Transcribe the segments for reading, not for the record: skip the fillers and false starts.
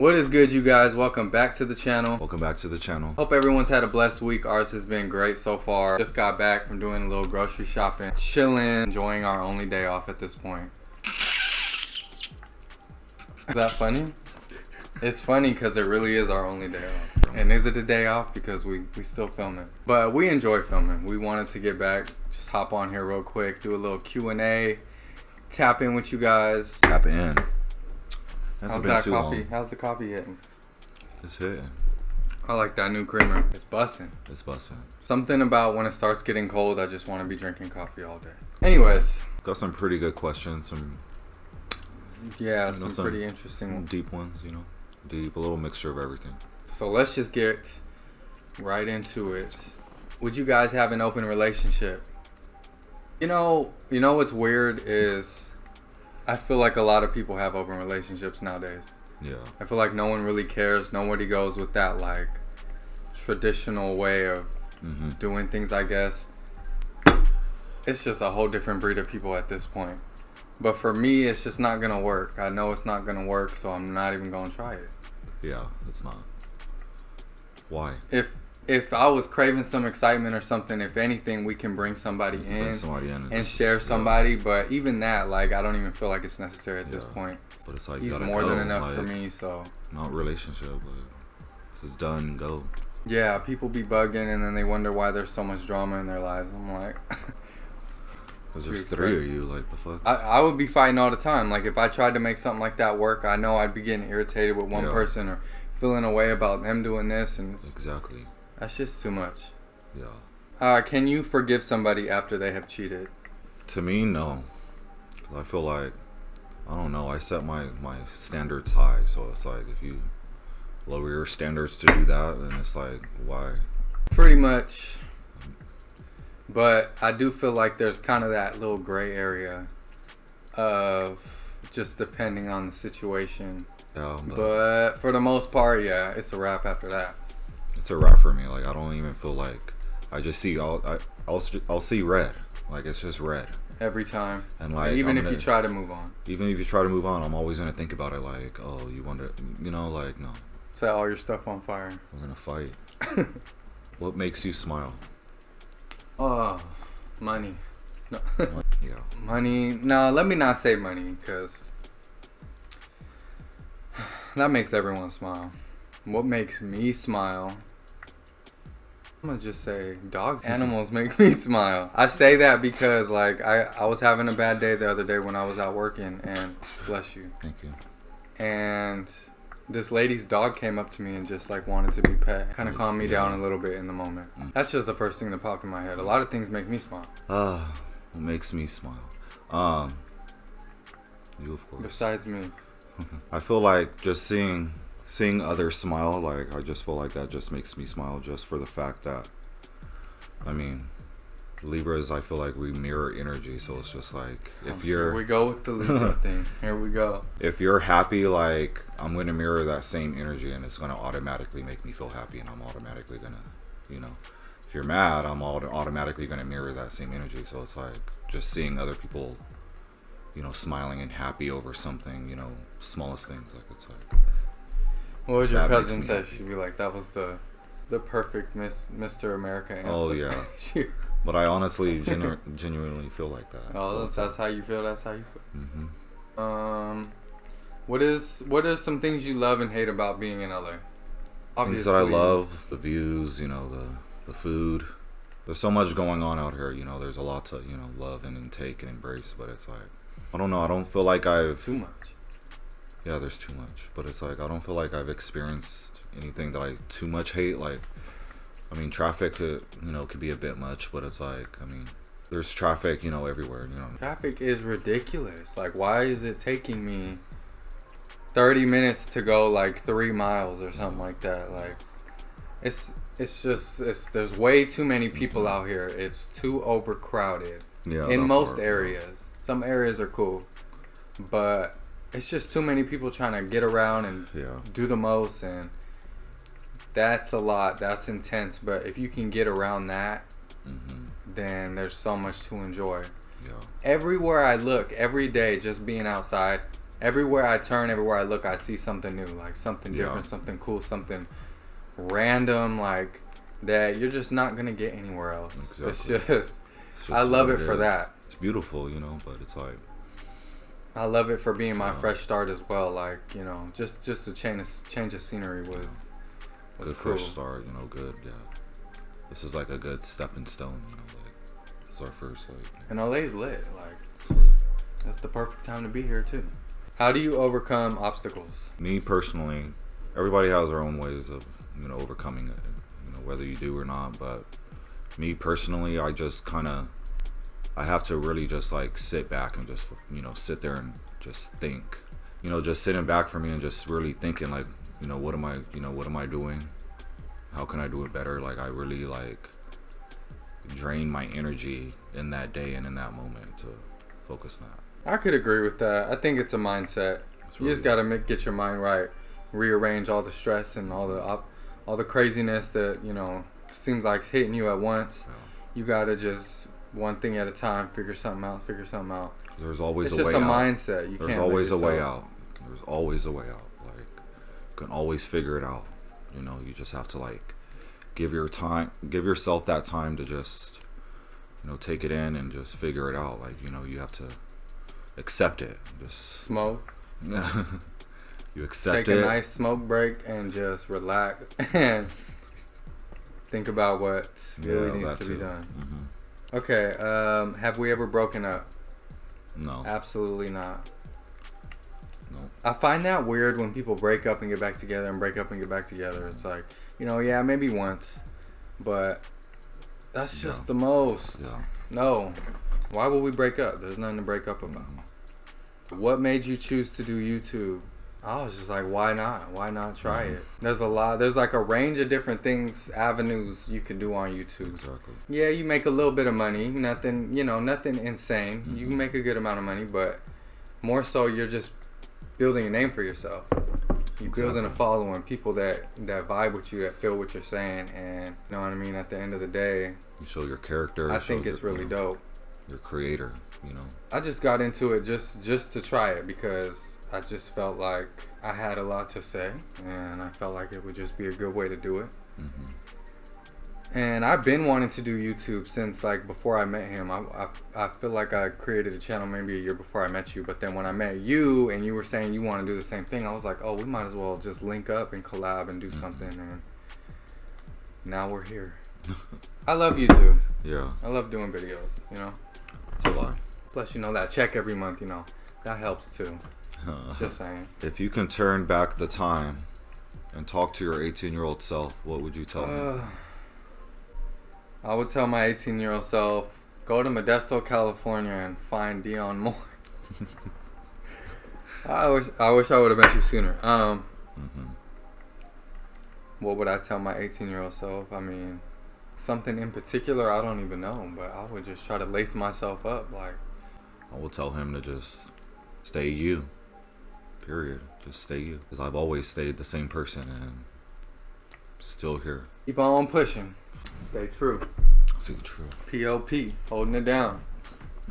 What is good, you guys? Welcome back to the channel. Hope everyone's had a blessed week. Ours has been great so far. Just got back from doing a little grocery shopping, chilling, enjoying our only day off at this point. Is that funny? It's funny because it really is our only day off. And is it a day off? Because we still filming. But we enjoy filming. We wanted to get back, just hop on here real quick, do a little Q&A, tap in with you guys. Tap in. How's that coffee? Long. How's the coffee hitting? It's hitting. I like that new creamer. It's bussin'. Something about when it starts getting cold, I just want to be drinking coffee all day. Anyways. Got some pretty good questions. Some pretty interesting ones. Deep ones, Deep, a little mixture of everything. So let's just get right into it. Would you guys have an open relationship? You know what's weird is I feel like a lot of people have open relationships nowadays. Yeah. I feel like no one really cares. Nobody goes with that like traditional way of doing things, I guess. It's just a whole different breed of people at this point. But for me, it's just not going to work. I know it's not going to work, so I'm not even going to try it. Yeah, it's not. Why? If I was craving some excitement or something, if anything, we can bring somebody in and share somebody. Yeah. But even that, like, I don't even feel like it's necessary at this point. But it's like, he's more than enough for me, so. Not relationship, but this is done and go. Yeah, people be bugging and then they wonder why there's so much drama in their lives. I'm like. Because there's three of you, like, the fuck? I would be fighting all the time. Like, if I tried to make something like that work, I know I'd be getting irritated with one person or feeling a way about them doing this. And exactly. That's just too much. Yeah. Can you forgive somebody after they have cheated? To me, no. I feel like, I don't know, I set my standards high. So it's like, if you lower your standards to do that, then it's like, why? Pretty much. But I do feel like there's kind of that little gray area of just depending on the situation. Yeah, but for the most part, yeah, it's a wrap after that. It's a wrap for me. Like, I don't even feel like, I just see, I'll see red. Like, it's just red. Every time. And like, even if you try to move on. Even if you try to move on, I'm always going to think about it like, oh, you wonder, like, no. Set all your stuff on fire. We're going to fight. What makes you smile? Oh, money. No. Yeah. Money. No, let me not say money, because that makes everyone smile. What makes me smile? I'm gonna just say dogs. Animals make me smile. I say that because like I was having a bad day the other day when I was out working, and bless you. Thank you. And this lady's dog came up to me and just like wanted to be pet. Kind of calmed me down a little bit in the moment. That's just the first thing that popped in my head. A lot of things make me smile. What makes me smile? You, of course. Besides me. I feel like just seeing others smile, like, I just feel like that just makes me smile, just for the fact that, I mean, Libras, I feel like we mirror energy, so it's just like, if you're... Here we go with the Libra thing. Here we go. If you're happy, like, I'm going to mirror that same energy, and it's going to automatically make me feel happy, and I'm automatically going to, if you're mad, I'm automatically going to mirror that same energy, so it's like, just seeing other people, smiling and happy over something, smallest things, like, it's like... What would your cousin say? She'd be like, that was the perfect Mr. America answer. Oh, yeah. But I honestly genuinely feel like that. Oh, so that's how you feel? That's how you feel? Mm-hmm. What are some things you love and hate about being in LA? Obviously. Things that I love, the views, the food. There's so much going on out here, there's a lot to, love and take and embrace, but it's like, I don't know, I don't feel like I've... Too much. Yeah, there's too much, but it's like, I don't feel like I've experienced anything that I too much hate. Like, I mean, traffic could be a bit much, but it's like, I mean, there's traffic, everywhere, Traffic is ridiculous. Like, why is it taking me 30 minutes to go like 3 miles or something like that? Like, it's there's way too many people out here. It's too overcrowded. Yeah. In most areas. Some areas are cool, but it's just too many people trying to get around and do the most, and that's a lot. That's intense. But if you can get around that, then there's so much to enjoy. Yeah. Everywhere I look, every day, just being outside, everywhere I turn, everywhere I look, I see something new, like something different, something cool, something random, like that you're just not gonna get anywhere else. Exactly. It's just I love it for that. It's beautiful, you know, but it's like I love it for being my fresh start as well. Like, you know, just a change of scenery was good cool. Fresh start, you know, good. Yeah, this is like a good stepping stone, you know. Like it's our first And LA's lit. Like it's lit. That's the perfect time to be here too. How do you overcome obstacles? Me personally, everybody has their own ways of, you know, overcoming it. You know, whether you do or not. But me personally, I just I have to really just like sit back and just, you know, sit there and just think. You know, just sitting back for me and just really thinking like, you know, what am I doing? How can I do it better? Like I really like drain my energy in that day and in that moment to focus on that. I could agree with that. I think it's a mindset. You just gotta get your mind right, rearrange all the stress and all the craziness that, you know, seems like it's hitting you at once. Yeah. You gotta just one thing at a time, figure something out. There's always a way out. It's just a mindset. There's always a way out. There's always a way out. Like you can always figure it out. You know, you just have to like give yourself that time to just, you know, take it in and just figure it out. Like, you know, you have to accept it. Just smoke. You accept Take a nice smoke break and just relax and think about what really needs to be done. Mm-hmm. Okay, have we ever broken up? No. Absolutely not. No. I find that weird when people break up and get back together and break up and get back together. It's like, you know, yeah, maybe once, but that's just the most. Yeah. No. Why would we break up? There's nothing to break up about. Mm-hmm. What made you choose to do YouTube? I was just like, why not? Why not try it? There's like a range of different things, avenues you can do on YouTube. Exactly. Yeah, you make a little bit of money. Nothing insane. Mm-hmm. You can make a good amount of money, but more so you're just building a name for yourself. You're building a following, people that vibe with you, that feel what you're saying, and you know what I mean? At the end of the day, you show your character. I think it's really dope. Your creator, you know. I just got into it just to try it because I just felt like I had a lot to say, and I felt like it would just be a good way to do it. Mm-hmm. And I've been wanting to do YouTube since like before I met him. I feel like I created a channel maybe a year before I met you, but then when I met you and you were saying you want to do the same thing, I was like, oh, we might as well just link up and collab and do something, and now we're here. I love YouTube. Yeah. I love doing videos, you know. It's a lot. Plus, you know, that check every month, you know, that helps too. Just saying. If you can turn back the time and talk to your 18-year-old self, what would you tell him? I would tell my 18-year-old self, go to Modesto, California, and find Deion more. I wish I would have met you sooner. What would I tell my 18-year-old self? I mean, something in particular, I don't even know, but I would just try to lace myself up. Like, I will tell him to just stay you. Period. Just stay you. Because I've always stayed the same person and still here. Keep on pushing. Stay true. Stay true. P.O.P. Holding it down.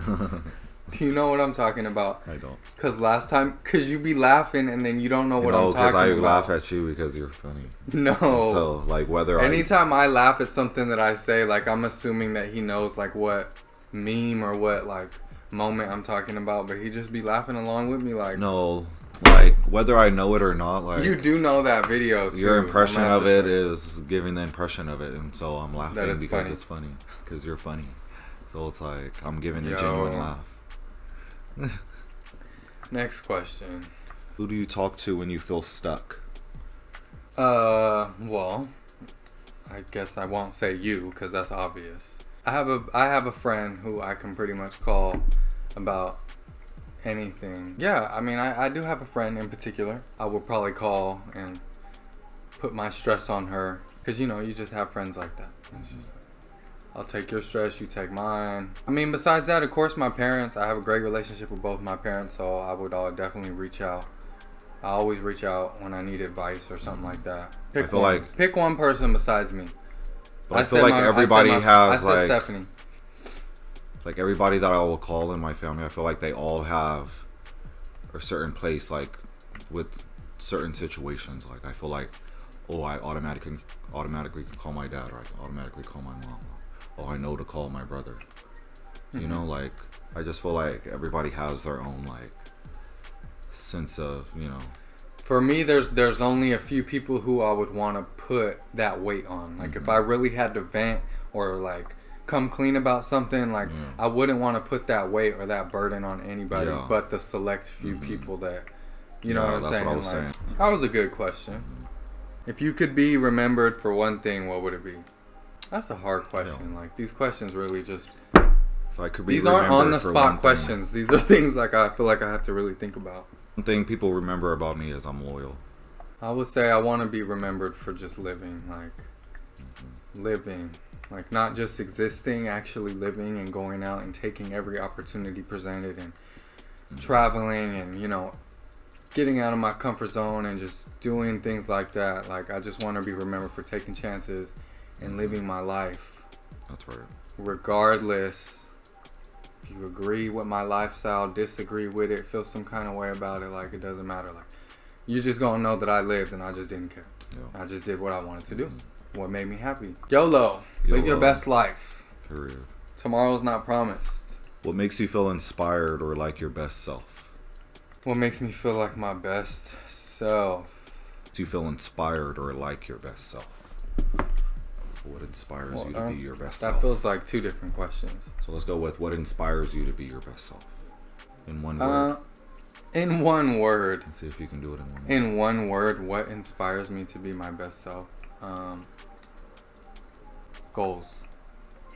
Do you know what I'm talking about? I don't. Because you be laughing and then you don't know what I'm talking about. Because I laugh at you because you're funny. No. So, like, anytime I laugh at something that I say, like, I'm assuming that he knows, like, what meme or what, like, moment I'm talking about, but he just be laughing along with me, like. No. Like, whether I know it or not, like. You do know that video, too. Your impression of it is giving the impression of it, and so I'm laughing because it's funny. Because you're funny. So it's like, I'm giving a genuine laugh. Next question. Who do you talk to when you feel stuck? Well, I guess I won't say you because that's obvious. I have a friend who I can pretty much call about anything. Yeah, I mean, I do have a friend in particular. I would probably call and put my stress on her because, you know, you just have friends like that. It's just, I'll take your stress, you take mine. I mean, besides that, of course, my parents. I have a great relationship with both my parents, so I would definitely reach out. I always reach out when I need advice or something like that. Pick one person besides me. But I feel like everybody has, like, Stephanie. Like, everybody that I will call in my family, I feel like they all have or certain place, like with certain situations. Like I feel like, oh, I automatically can call my dad, or I can automatically call my mom. Oh, I know to call my brother. You know, like I just feel like everybody has their own like sense of, you know. For me, there's only a few people who I would want to put that weight on. Like if I really had to vent or like come clean about something, like I wouldn't want to put that weight or that burden on anybody but the select few people that, you know what I'm saying? What I was like, saying. That was a good question. If you could be remembered for one thing, what would it be? That's a hard question. Like these questions really just. If I could be These aren't on the for spot one questions. These are things like I feel like I have to really think about. One thing people remember about me is I'm loyal. I would say I want to be remembered for just living, like living, like not just existing, actually living and going out and taking every opportunity presented and traveling and, you know, getting out of my comfort zone and just doing things like that. Like I just want to be remembered for taking chances and living my life. That's right. Regardless if you agree with my lifestyle, disagree with it, feel some kind of way about it, like it doesn't matter. Like you just gonna know that I lived and I just didn't care. I just did what I wanted to do. What made me happy. YOLO. Live your best life. Period. Tomorrow's not promised. What makes you feel inspired or like your best self? What makes me feel like my best self? Do you feel inspired or like your best self? What inspires you to be your best self? That feels like two different questions. So let's go with what inspires you to be your best self. In one word. In one word. Let's see if you can do it in one word. In one word, what inspires me to be my best self? Goals.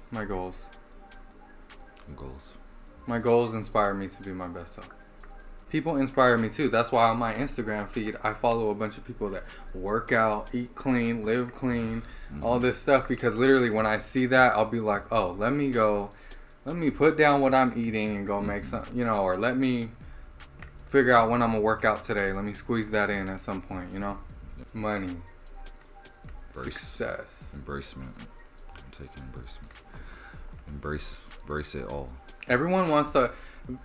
My goals. Goals. My goals inspire me to be my best self. People inspire me too. That's why on my Instagram feed, I follow a bunch of people that work out, eat clean, live clean, all this stuff. Because literally when I see that, I'll be like, oh, let me put down what I'm eating and go make some, you know, or let me figure out when I'm going to work out today. Let me squeeze that in at some point, you know. Money. Success. Embracement. I'm taking embracement. Embrace it all. Everyone wants to.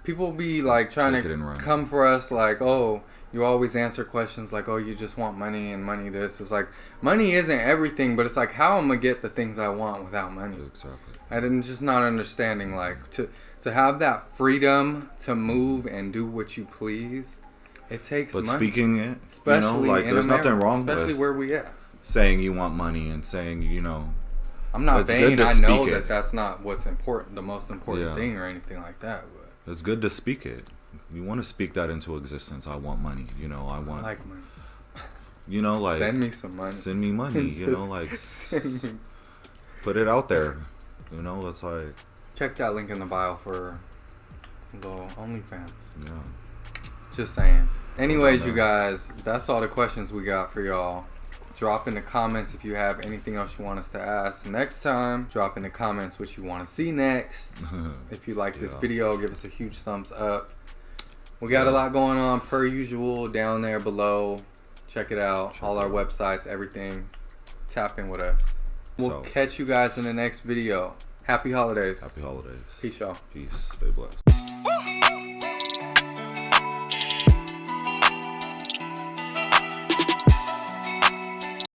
People be like trying to come for us like, oh, you always answer questions like, oh, you just want money and money this. It's like, money isn't everything, but it's like, how I'm going to get the things I want without money? Exactly. I'm just not understanding, like, to have that freedom to move and do what you please, it takes money. But speaking it, especially, you know, like, there's America, nothing wrong especially with where we at. saying you want money and saying, you know, I'm not vain. I know that that's not what's important, the most important thing or anything like that. But it's good to speak it. You want to speak that into existence. I want money. You know, I like money. You know, like send me some money. Send me money. You know, like put it out there. You know, that's like check that link in the bio for the OnlyFans. Yeah. Just saying. Anyways, you guys, that's all the questions we got for y'all. Drop in the comments if you have anything else you want us to ask next time. Drop in the comments what you want to see next. If you like this video, give us a huge thumbs up. We got a lot going on per usual down there below. Check it out. All our websites, everything. Tap in with us. We'll catch you guys in the next video. Happy holidays. Happy holidays. Peace, y'all. Peace. Stay blessed.